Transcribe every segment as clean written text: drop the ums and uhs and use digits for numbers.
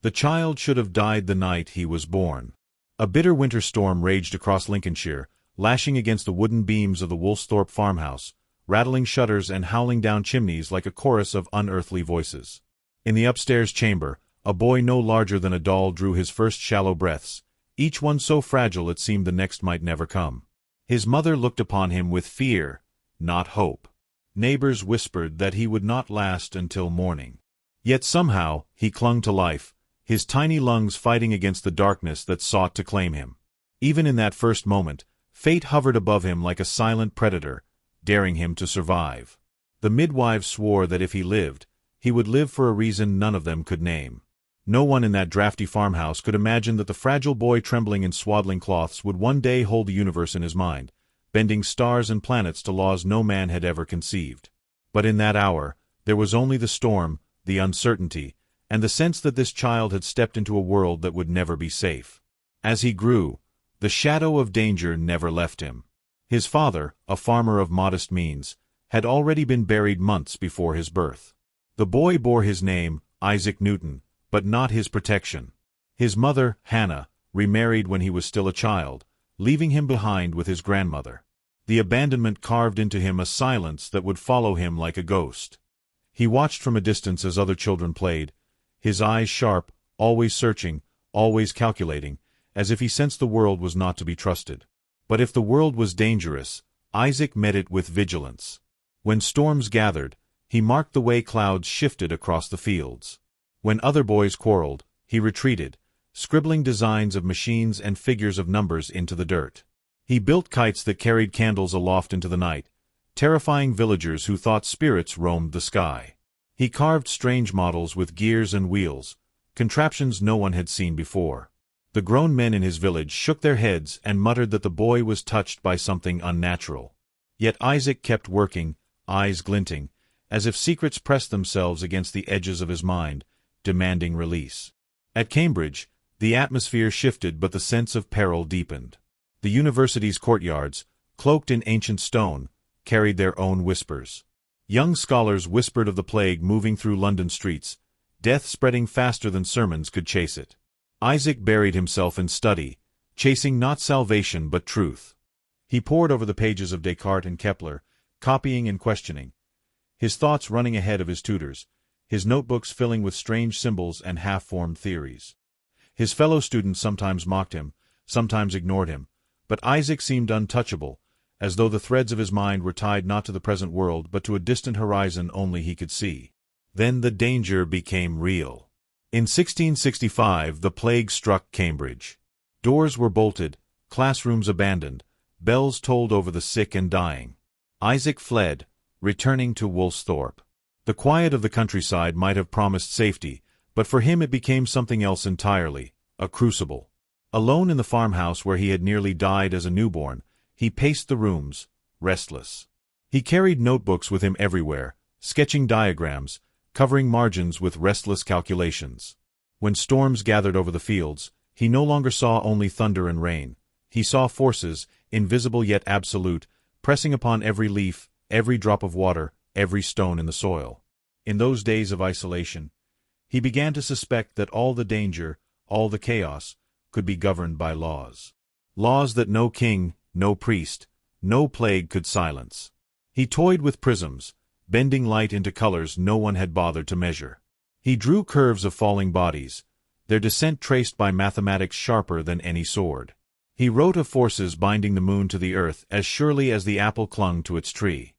The child should have died the night he was born. A bitter winter storm raged across Lincolnshire, lashing against the wooden beams of the Woolsthorpe farmhouse, rattling shutters and howling down chimneys like a chorus of unearthly voices. In the upstairs chamber, a boy no larger than a doll drew his first shallow breaths, each one so fragile it seemed the next might never come. His mother looked upon him with fear, not hope. Neighbors whispered that he would not last until morning. Yet somehow, he clung to life, his tiny lungs fighting against the darkness that sought to claim him. Even in that first moment, fate hovered above him like a silent predator, daring him to survive. The midwives swore that if he lived, he would live for a reason none of them could name. No one in that drafty farmhouse could imagine that the fragile boy trembling in swaddling cloths would one day hold the universe in his mind, bending stars and planets to laws no man had ever conceived. But in that hour, there was only the storm, the uncertainty, and the sense that this child had stepped into a world that would never be safe. As he grew, the shadow of danger never left him. His father, a farmer of modest means, had already been buried months before his birth. The boy bore his name, Isaac Newton, but not his protection. His mother, Hannah, remarried when he was still a child, leaving him behind with his grandmother. The abandonment carved into him a silence that would follow him like a ghost. He watched from a distance as other children played, his eyes sharp, always searching, always calculating, as if he sensed the world was not to be trusted. But if the world was dangerous, Isaac met it with vigilance. When storms gathered, he marked the way clouds shifted across the fields. When other boys quarreled, he retreated, scribbling designs of machines and figures of numbers into the dirt. He built kites that carried candles aloft into the night, terrifying villagers who thought spirits roamed the sky. He carved strange models with gears and wheels, contraptions no one had seen before. The grown men in his village shook their heads and muttered that the boy was touched by something unnatural. Yet Isaac kept working, eyes glinting, as if secrets pressed themselves against the edges of his mind, demanding release. At Cambridge, the atmosphere shifted but the sense of peril deepened. The university's courtyards, cloaked in ancient stone, carried their own whispers. Young scholars whispered of the plague moving through London streets, death spreading faster than sermons could chase it. Isaac buried himself in study, chasing not salvation but truth. He pored over the pages of Descartes and Kepler, copying and questioning, his thoughts running ahead of his tutors, his notebooks filling with strange symbols and half-formed theories. His fellow students sometimes mocked him, sometimes ignored him, but Isaac seemed untouchable, as though the threads of his mind were tied not to the present world but to a distant horizon only he could see. Then the danger became real. In 1665 the plague struck Cambridge. Doors were bolted, classrooms abandoned, bells tolled over the sick and dying. Isaac fled, returning to Woolsthorpe. The quiet of the countryside might have promised safety, but for him it became something else entirely, a crucible. Alone in the farmhouse where he had nearly died as a newborn, he paced the rooms, restless. He carried notebooks with him everywhere, sketching diagrams, covering margins with restless calculations. When storms gathered over the fields, he no longer saw only thunder and rain. He saw forces, invisible yet absolute, pressing upon every leaf, every drop of water, every stone in the soil. In those days of isolation, he began to suspect that all the danger, all the chaos, could be governed by laws. Laws that no king, no priest, no plague could silence. He toyed with prisms, bending light into colors no one had bothered to measure. He drew curves of falling bodies, their descent traced by mathematics sharper than any sword. He wrote of forces binding the moon to the earth as surely as the apple clung to its tree.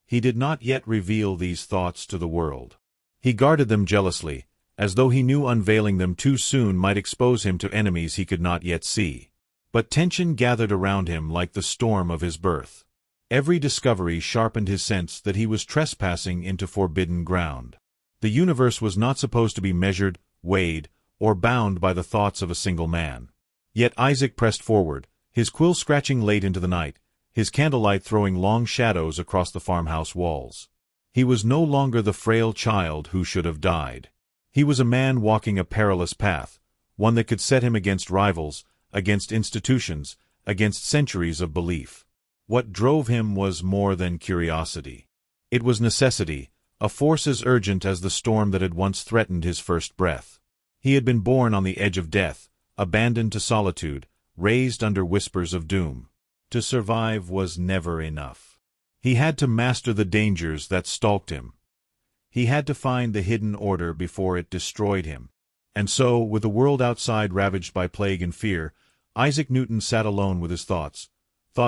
He did not yet reveal these thoughts to the world. He guarded them jealously, as though he knew unveiling them too soon might expose him to enemies he could not yet see. But tension gathered around him like the storm of his birth. Every discovery sharpened his sense that he was trespassing into forbidden ground. The universe was not supposed to be measured, weighed, or bound by the thoughts of a single man. Yet Isaac pressed forward, his quill scratching late into the night, his candlelight throwing long shadows across the farmhouse walls. He was no longer the frail child who should have died. He was a man walking a perilous path, one that could set him against rivals, against institutions, against centuries of belief. What drove him was more than curiosity. It was necessity, a force as urgent as the storm that had once threatened his first breath. He had been born on the edge of death, abandoned to solitude, raised under whispers of doom. To survive was never enough. He had to master the dangers that stalked him. He had to find the hidden order before it destroyed him. And so, with the world outside ravaged by plague and fear, Isaac Newton sat alone with his thoughts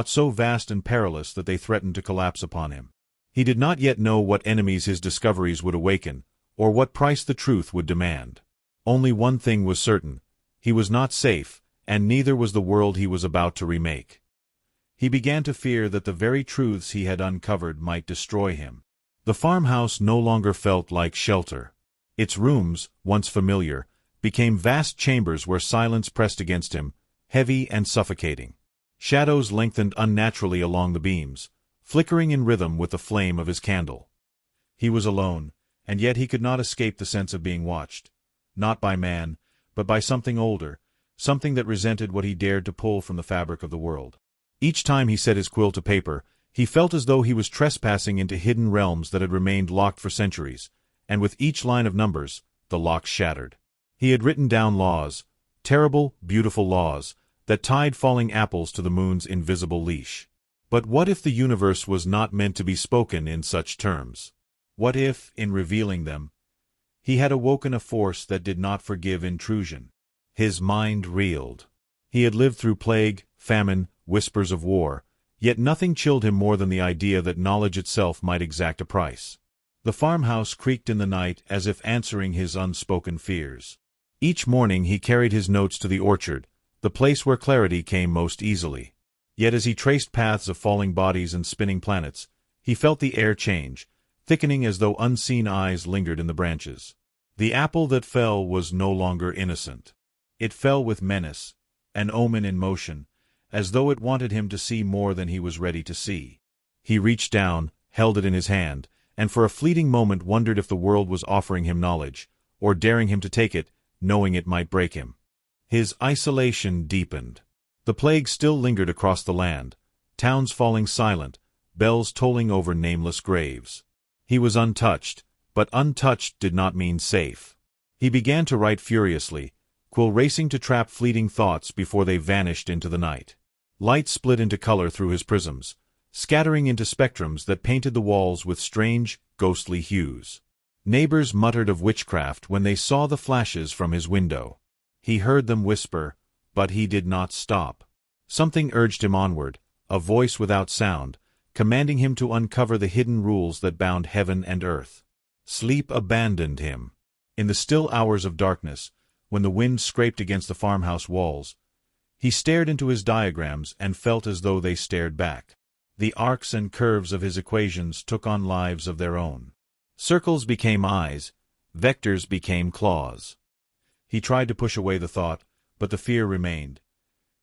so vast and perilous that they threatened to collapse upon him. He did not yet know what enemies his discoveries would awaken, or what price the truth would demand. Only one thing was certain: he was not safe, and neither was the world he was about to remake. He began to fear that the very truths he had uncovered might destroy him. The farmhouse no longer felt like shelter. Its rooms, once familiar, became vast chambers where silence pressed against him, heavy and suffocating. Shadows lengthened unnaturally along the beams, flickering in rhythm with the flame of his candle. He was alone, and yet he could not escape the sense of being watched. Not by man, but by something older, something that resented what he dared to pull from the fabric of the world. Each time he set his quill to paper, he felt as though he was trespassing into hidden realms that had remained locked for centuries, and with each line of numbers, the locks shattered. He had written down laws, terrible, beautiful laws, that tied falling apples to the moon's invisible leash. But what if the universe was not meant to be spoken in such terms? What if, in revealing them, he had awoken a force that did not forgive intrusion? His mind reeled. He had lived through plague, famine, whispers of war, yet nothing chilled him more than the idea that knowledge itself might exact a price. The farmhouse creaked in the night as if answering his unspoken fears. Each morning he carried his notes to the orchard, the place where clarity came most easily. Yet as he traced paths of falling bodies and spinning planets, he felt the air change, thickening as though unseen eyes lingered in the branches. The apple that fell was no longer innocent. It fell with menace, an omen in motion, as though it wanted him to see more than he was ready to see. He reached down, held it in his hand, and for a fleeting moment wondered if the world was offering him knowledge, or daring him to take it, knowing it might break him. His isolation deepened. The plague still lingered across the land, towns falling silent, bells tolling over nameless graves. He was untouched, but untouched did not mean safe. He began to write furiously, quill racing to trap fleeting thoughts before they vanished into the night. Light split into color through his prisms, scattering into spectrums that painted the walls with strange, ghostly hues. Neighbors muttered of witchcraft when they saw the flashes from his window. He heard them whisper, but he did not stop. Something urged him onward, a voice without sound, commanding him to uncover the hidden rules that bound heaven and earth. Sleep abandoned him. In the still hours of darkness, when the wind scraped against the farmhouse walls, he stared into his diagrams and felt as though they stared back. The arcs and curves of his equations took on lives of their own. Circles became eyes, vectors became claws. He tried to push away the thought, but the fear remained.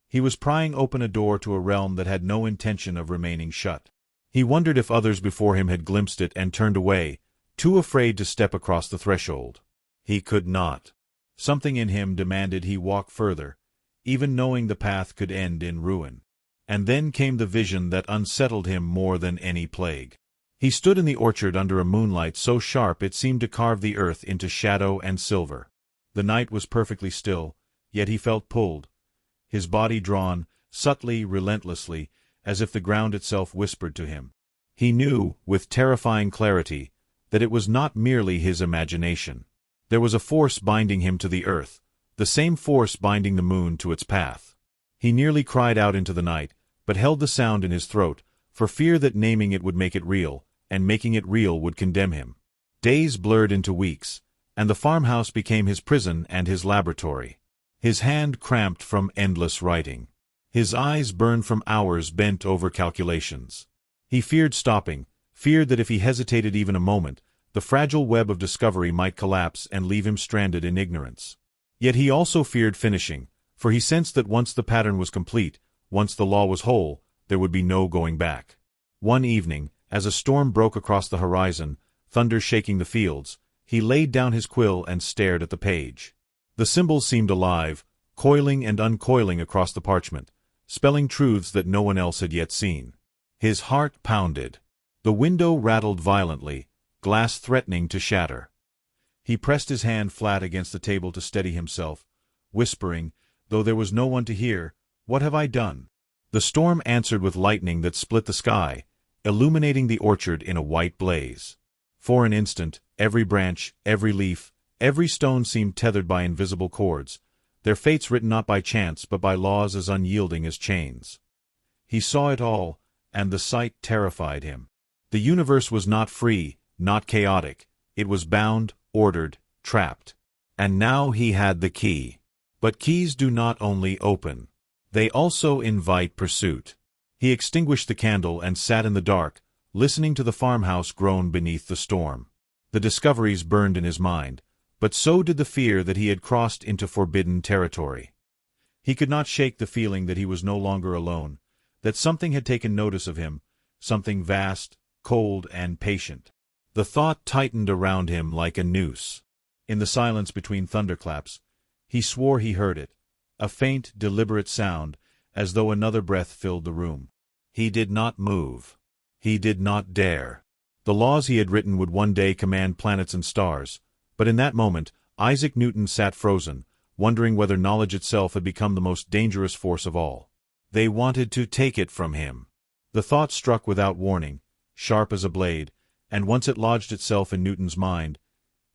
He was prying open a door to a realm that had no intention of remaining shut. He wondered if others before him had glimpsed it and turned away, too afraid to step across the threshold. He could not. Something in him demanded he walk further, even knowing the path could end in ruin. And then came the vision that unsettled him more than any plague. He stood in the orchard under a moonlight so sharp it seemed to carve the earth into shadow and silver. The night was perfectly still, yet he felt pulled, his body drawn, subtly, relentlessly, as if the ground itself whispered to him. He knew, with terrifying clarity, that it was not merely his imagination. There was a force binding him to the earth, the same force binding the moon to its path. He nearly cried out into the night, but held the sound in his throat, for fear that naming it would make it real, and making it real would condemn him. Days blurred into weeks, and the farmhouse became his prison and his laboratory. His hand cramped from endless writing. His eyes burned from hours bent over calculations. He feared stopping, feared that if he hesitated even a moment, the fragile web of discovery might collapse and leave him stranded in ignorance. Yet he also feared finishing, for he sensed that once the pattern was complete, once the law was whole, there would be no going back. One evening, as a storm broke across the horizon, thunder shaking the fields, he laid down his quill and stared at the page. The symbols seemed alive, coiling and uncoiling across the parchment, spelling truths that no one else had yet seen. His heart pounded. The window rattled violently, glass threatening to shatter. He pressed his hand flat against the table to steady himself, whispering, though there was no one to hear, "What have I done?" The storm answered with lightning that split the sky, illuminating the orchard in a white blaze. For an instant, every branch, every leaf, every stone seemed tethered by invisible cords, their fates written not by chance but by laws as unyielding as chains. He saw it all, and the sight terrified him. The universe was not free, not chaotic. It was bound, ordered, trapped. And now he had the key. But keys do not only open. They also invite pursuit. He extinguished the candle and sat in the dark, listening to the farmhouse groan beneath the storm. The discoveries burned in his mind, but so did the fear that he had crossed into forbidden territory. He could not shake the feeling that he was no longer alone, that something had taken notice of him, something vast, cold, and patient. The thought tightened around him like a noose. In the silence between thunderclaps, he swore he heard it, a faint, deliberate sound, as though another breath filled the room. He did not move. He did not dare. The laws he had written would one day command planets and stars, but in that moment, Isaac Newton sat frozen, wondering whether knowledge itself had become the most dangerous force of all. They wanted to take it from him. The thought struck without warning, sharp as a blade, and once it lodged itself in Newton's mind,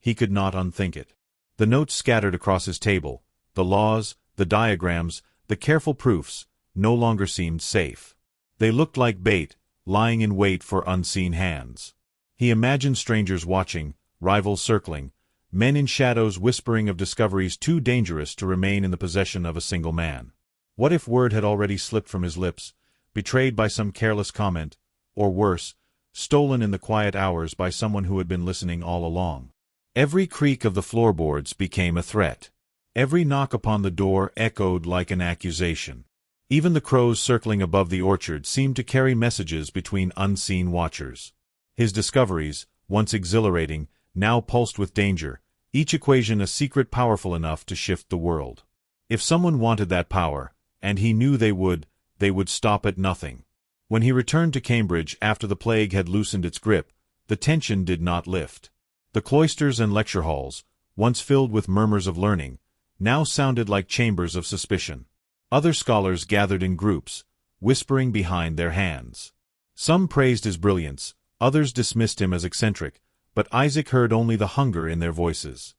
he could not unthink it. The notes scattered across his table, the laws, the diagrams, the careful proofs, no longer seemed safe. They looked like bait, lying in wait for unseen hands. He imagined strangers watching, rivals circling, men in shadows whispering of discoveries too dangerous to remain in the possession of a single man. What if word had already slipped from his lips, betrayed by some careless comment, or worse, stolen in the quiet hours by someone who had been listening all along? Every creak of the floorboards became a threat. Every knock upon the door echoed like an accusation. Even the crows circling above the orchard seemed to carry messages between unseen watchers. His discoveries, once exhilarating, now pulsed with danger, each equation a secret powerful enough to shift the world. If someone wanted that power, and he knew they would stop at nothing. When he returned to Cambridge after the plague had loosened its grip, the tension did not lift. The cloisters and lecture halls, once filled with murmurs of learning, now sounded like chambers of suspicion. Other scholars gathered in groups, whispering behind their hands. Some praised his brilliance, others dismissed him as eccentric, but Isaac heard only the hunger in their voices.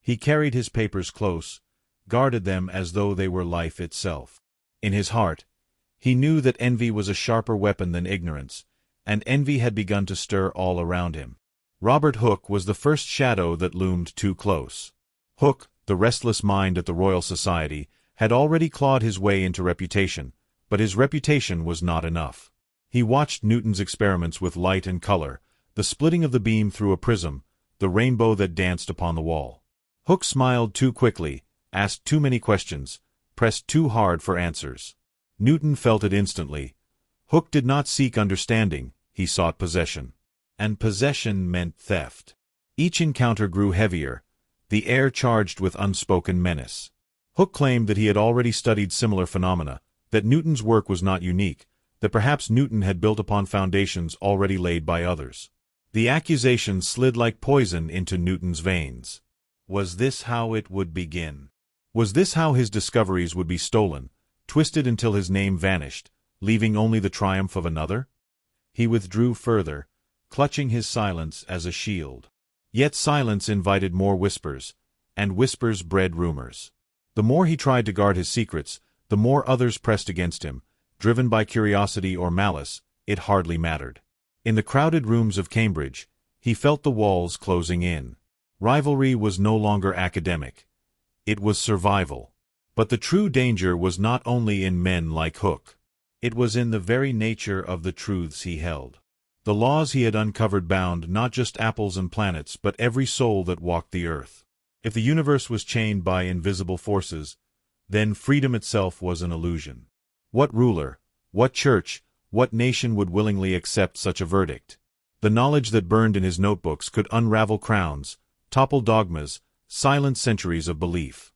He carried his papers close, guarded them as though they were life itself. In his heart, he knew that envy was a sharper weapon than ignorance, and envy had begun to stir all around him. Robert Hooke was the first shadow that loomed too close. Hooke, the restless mind at the Royal Society, had already clawed his way into reputation, but his reputation was not enough. He watched Newton's experiments with light and color, the splitting of the beam through a prism, the rainbow that danced upon the wall. Hooke smiled too quickly, asked too many questions, pressed too hard for answers. Newton felt it instantly. Hooke did not seek understanding, he sought possession. And possession meant theft. Each encounter grew heavier, the air charged with unspoken menace. Hooke claimed that he had already studied similar phenomena, that Newton's work was not unique, that perhaps Newton had built upon foundations already laid by others. The accusation slid like poison into Newton's veins. Was this how it would begin? Was this how his discoveries would be stolen, twisted until his name vanished, leaving only the triumph of another? He withdrew further, clutching his silence as a shield. Yet silence invited more whispers, and whispers bred rumors. The more he tried to guard his secrets, the more others pressed against him, driven by curiosity or malice, it hardly mattered. In the crowded rooms of Cambridge, he felt the walls closing in. Rivalry was no longer academic. It was survival. But the true danger was not only in men like Hooke. It was in the very nature of the truths he held. The laws he had uncovered bound not just apples and planets but every soul that walked the earth. If the universe was chained by invisible forces, then freedom itself was an illusion. What ruler, what church, what nation would willingly accept such a verdict? The knowledge that burned in his notebooks could unravel crowns, topple dogmas, silence centuries of belief.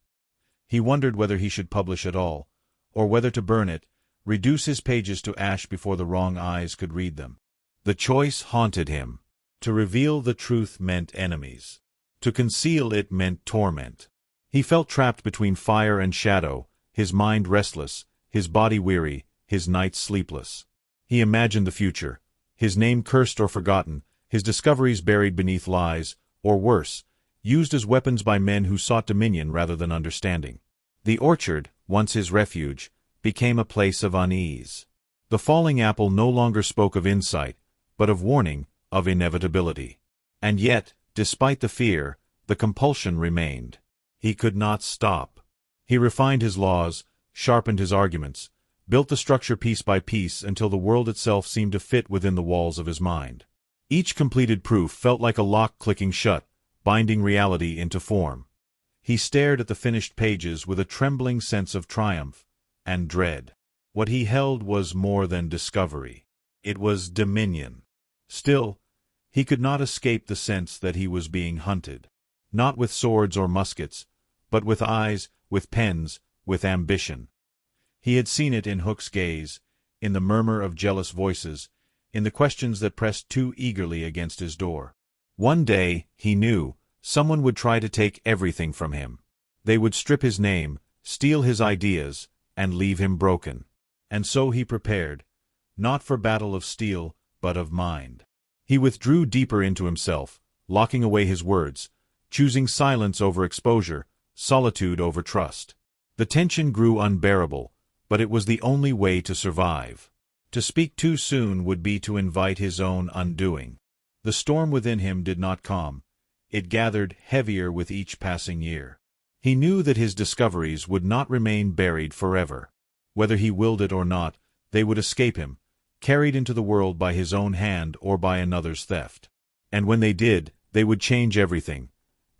He wondered whether he should publish at all, or whether to burn it, reduce his pages to ash before the wrong eyes could read them. The choice haunted him. To reveal the truth meant enemies. To conceal it meant torment. He felt trapped between fire and shadow, his mind restless, his body weary, his nights sleepless. He imagined the future, his name cursed or forgotten, his discoveries buried beneath lies, or worse, used as weapons by men who sought dominion rather than understanding. The orchard, once his refuge, became a place of unease. The falling apple no longer spoke of insight, but of warning, of inevitability. And yet, despite the fear, the compulsion remained. He could not stop. He refined his laws, sharpened his arguments, built the structure piece by piece until the world itself seemed to fit within the walls of his mind. Each completed proof felt like a lock clicking shut, binding reality into form. He stared at the finished pages with a trembling sense of triumph and dread. What he held was more than discovery. It was dominion. Still, he could not escape the sense that he was being hunted. Not with swords or muskets, but with eyes, with pens, with ambition. He had seen it in Hook's gaze, in the murmur of jealous voices, in the questions that pressed too eagerly against his door. One day, he knew, someone would try to take everything from him. They would strip his name, steal his ideas, and leave him broken. And so he prepared, not for battle of steel, but of mind. He withdrew deeper into himself, locking away his words, choosing silence over exposure, solitude over trust. The tension grew unbearable, but it was the only way to survive. To speak too soon would be to invite his own undoing. The storm within him did not calm. It gathered heavier with each passing year. He knew that his discoveries would not remain buried forever. Whether he willed it or not, they would escape him, carried into the world by his own hand or by another's theft. And when they did, they would change everything.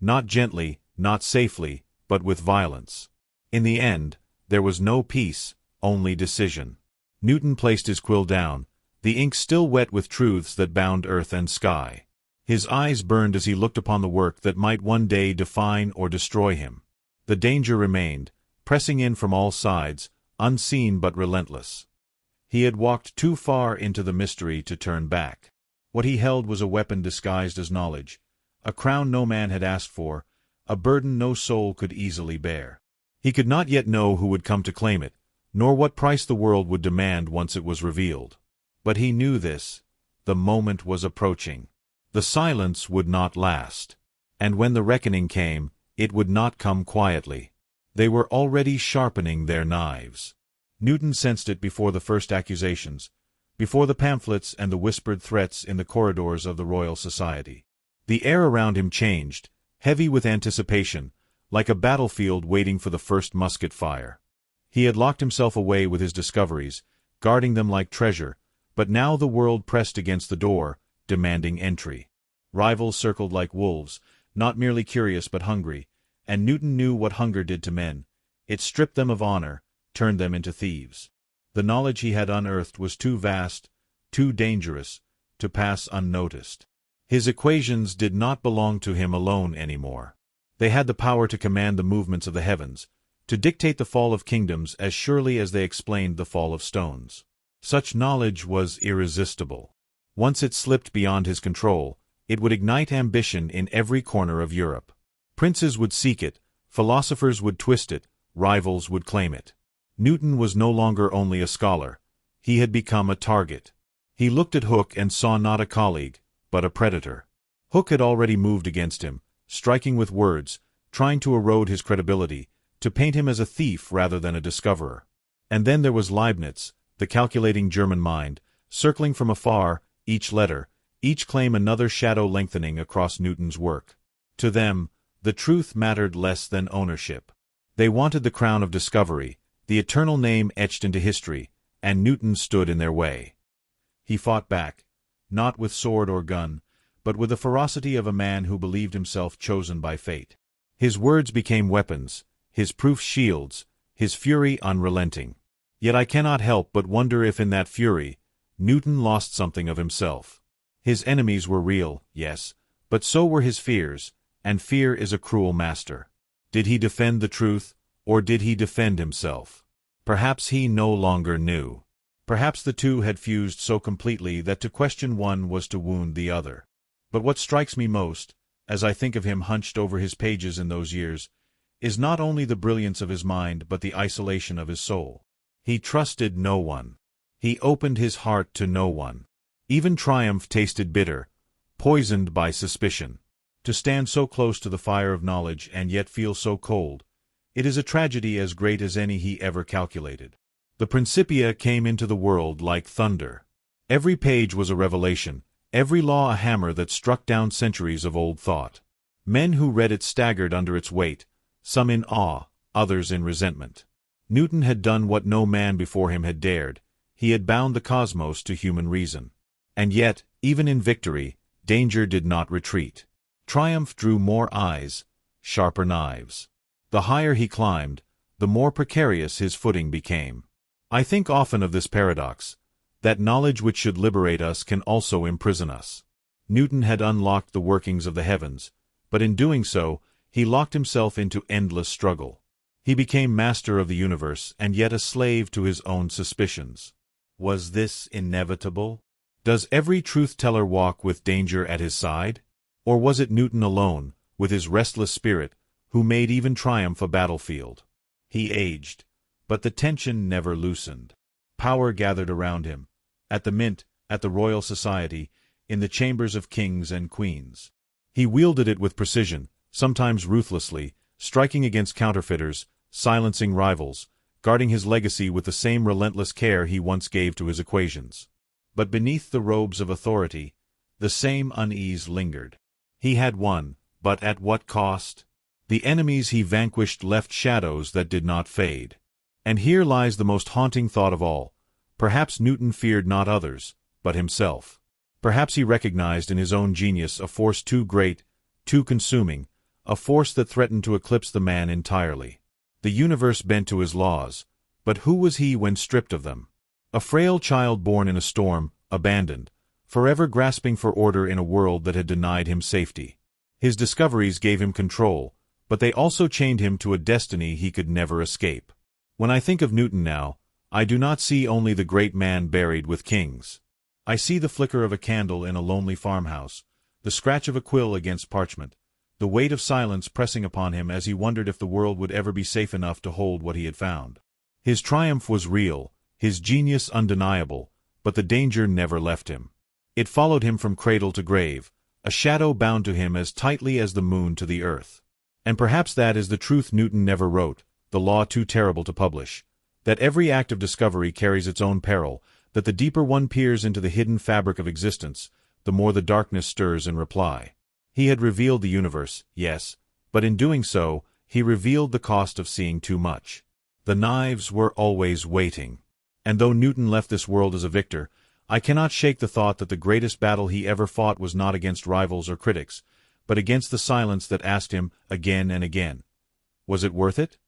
Not gently, not safely, but with violence. In the end, there was no peace, only decision. Newton placed his quill down, the ink still wet with truths that bound earth and sky. His eyes burned as he looked upon the work that might one day define or destroy him. The danger remained, pressing in from all sides, unseen but relentless. He had walked too far into the mystery to turn back. What he held was a weapon disguised as knowledge, a crown no man had asked for, a burden no soul could easily bear. He could not yet know who would come to claim it, nor what price the world would demand once it was revealed. But he knew this. The moment was approaching. The silence would not last. And when the reckoning came, it would not come quietly. They were already sharpening their knives. Newton sensed it before the first accusations, before the pamphlets and the whispered threats in the corridors of the Royal Society. The air around him changed, heavy with anticipation, like a battlefield waiting for the first musket fire. He had locked himself away with his discoveries, guarding them like treasure, but now the world pressed against the door, demanding entry. Rivals circled like wolves, not merely curious but hungry, and Newton knew what hunger did to men. It stripped them of honor, turned them into thieves. The knowledge he had unearthed was too vast, too dangerous, to pass unnoticed. His equations did not belong to him alone anymore. They had the power to command the movements of the heavens, to dictate the fall of kingdoms as surely as they explained the fall of stones. Such knowledge was irresistible. Once it slipped beyond his control, it would ignite ambition in every corner of Europe. Princes would seek it, philosophers would twist it, rivals would claim it. Newton was no longer only a scholar. He had become a target. He looked at Hooke and saw not a colleague, but a predator. Hooke had already moved against him, striking with words, trying to erode his credibility, to paint him as a thief rather than a discoverer. And then there was Leibniz, the calculating German mind, circling from afar, each letter, each claim another shadow lengthening across Newton's work. To them, the truth mattered less than ownership. They wanted the crown of discovery, the eternal name etched into history, and Newton stood in their way. He fought back, not with sword or gun, but with the ferocity of a man who believed himself chosen by fate. His words became weapons, his proofs shields, his fury unrelenting. Yet I cannot help but wonder if in that fury, Newton lost something of himself. His enemies were real, yes, but so were his fears, and fear is a cruel master. Did he defend the truth, or did he defend himself? Perhaps he no longer knew. Perhaps the two had fused so completely that to question one was to wound the other. But what strikes me most, as I think of him hunched over his pages in those years, is not only the brilliance of his mind but the isolation of his soul. He trusted no one. He opened his heart to no one. Even triumph tasted bitter, poisoned by suspicion. To stand so close to the fire of knowledge and yet feel so cold, it is a tragedy as great as any he ever calculated. The Principia came into the world like thunder. Every page was a revelation, every law a hammer that struck down centuries of old thought. Men who read it staggered under its weight, some in awe, others in resentment. Newton had done what no man before him had dared. He had bound the cosmos to human reason. And yet, even in victory, danger did not retreat. Triumph drew more eyes, sharper knives. The higher he climbed, the more precarious his footing became. I think often of this paradox, that knowledge which should liberate us can also imprison us. Newton had unlocked the workings of the heavens, but in doing so, he locked himself into endless struggle. He became master of the universe and yet a slave to his own suspicions. Was this inevitable? Does every truth-teller walk with danger at his side? Or was it Newton alone, with his restless spirit, who made even triumph a battlefield? He aged, but the tension never loosened. Power gathered around him, at the mint, at the Royal Society, in the chambers of kings and queens. He wielded it with precision, sometimes ruthlessly, striking against counterfeiters, silencing rivals, guarding his legacy with the same relentless care he once gave to his equations. But beneath the robes of authority, the same unease lingered. He had won, but at what cost? The enemies he vanquished left shadows that did not fade. And here lies the most haunting thought of all. Perhaps Newton feared not others, but himself. Perhaps he recognized in his own genius a force too great, too consuming, a force that threatened to eclipse the man entirely. The universe bent to his laws, but who was he when stripped of them? A frail child born in a storm, abandoned, forever grasping for order in a world that had denied him safety. His discoveries gave him control, but they also chained him to a destiny he could never escape. When I think of Newton now, I do not see only the great man buried with kings. I see the flicker of a candle in a lonely farmhouse, the scratch of a quill against parchment, the weight of silence pressing upon him as he wondered if the world would ever be safe enough to hold what he had found. His triumph was real, his genius undeniable, but the danger never left him. It followed him from cradle to grave, a shadow bound to him as tightly as the moon to the earth. And perhaps that is the truth Newton never wrote, the law too terrible to publish, that every act of discovery carries its own peril, that the deeper one peers into the hidden fabric of existence, the more the darkness stirs in reply. He had revealed the universe, yes, but in doing so, he revealed the cost of seeing too much. The knives were always waiting. And though Newton left this world as a victor, I cannot shake the thought that the greatest battle he ever fought was not against rivals or critics, but against the silence that asked him again and again, was it worth it?